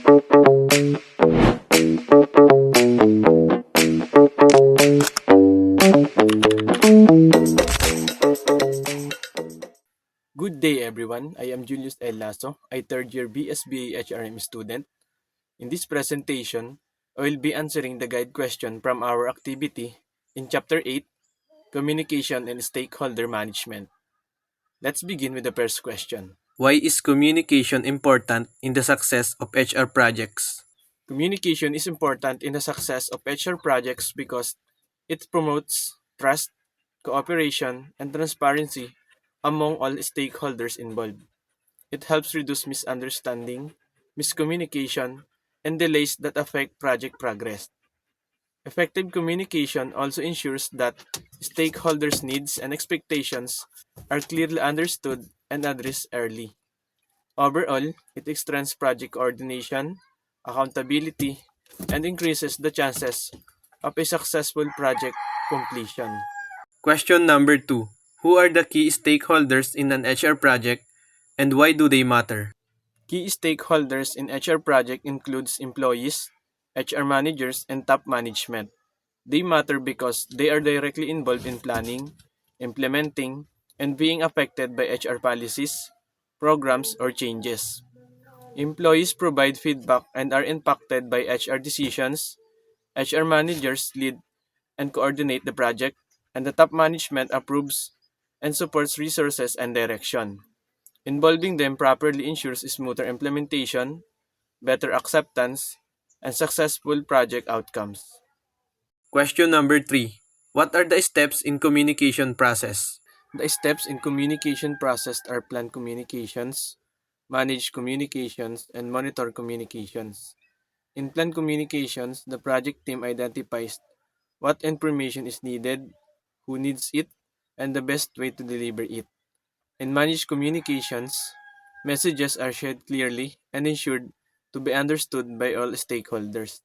Good day everyone, I am Julius El Lasso, a third-year BSBA HRM student. In this presentation, I will be answering the guide question from our activity in Chapter 8, Communication and Stakeholder Management. Let's begin with the first question. Why is communication important in the success of HR projects? Communication is important in the success of HR projects because it promotes trust, cooperation, and transparency among all stakeholders involved. It helps reduce misunderstanding, miscommunication, and delays that affect project progress. Effective communication also ensures that stakeholders' needs and expectations are clearly understood and addressed early. Overall, it strengthens project coordination, accountability, and increases the chances of a successful project completion. Question number 2. Who are the key stakeholders in an HR project and why do they matter? Key stakeholders in HR project includes employees, HR managers, and top management. They matter because they are directly involved in planning, implementing, and being affected by HR policies, programs, or changes. Employees provide feedback and are impacted by HR decisions. HR managers lead and coordinate the project, and the top management approves and supports resources and direction. Involving them properly ensures smoother implementation, better acceptance, and successful project outcomes. Question number 3. What are the steps in communication process? The steps in communication process are plan communications, manage communications, and monitor communications. In plan communications, the project team identifies what information is needed, who needs it, and the best way to deliver it. In managed communications, messages are shared clearly and ensured to be understood by all stakeholders.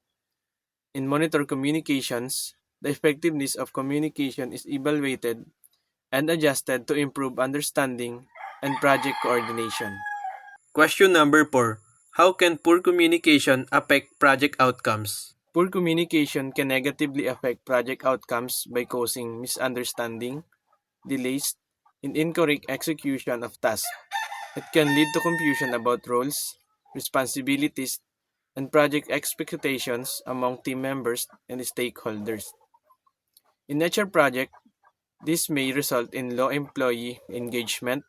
In monitor communications, the effectiveness of communication is evaluated and adjusted to improve understanding and project coordination. Question number 4. How can poor communication affect project outcomes? Poor communication can negatively affect project outcomes by causing misunderstanding, delays, and incorrect execution of tasks. It can lead to confusion about roles, responsibilities, and project expectations among team members and stakeholders. In nature project, this may result in low employee engagement,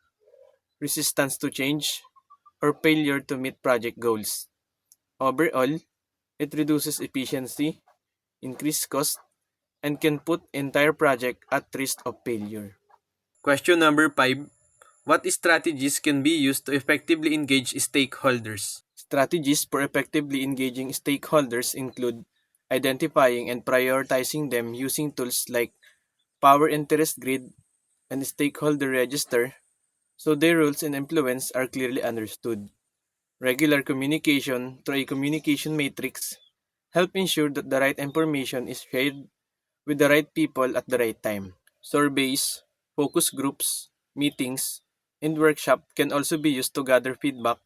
resistance to change, or failure to meet project goals. Overall, it reduces efficiency, increases cost, and can put entire project at risk of failure. Question number 5. What strategies can be used to effectively engage stakeholders? Strategies for effectively engaging stakeholders include identifying and prioritizing them using tools like Power Interest Grid and Stakeholder Register so their roles and influence are clearly understood. Regular communication through a communication matrix help ensure that the right information is shared with the right people at the right time. Surveys, focus groups, meetings, and workshops can also be used to gather feedback,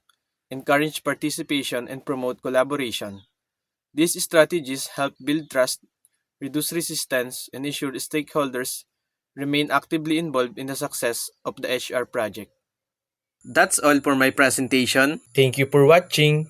encourage participation, and promote collaboration. These strategies help build trust, reduce resistance, and ensure stakeholders remain actively involved in the success of the HR project. That's all for my presentation. Thank you for watching.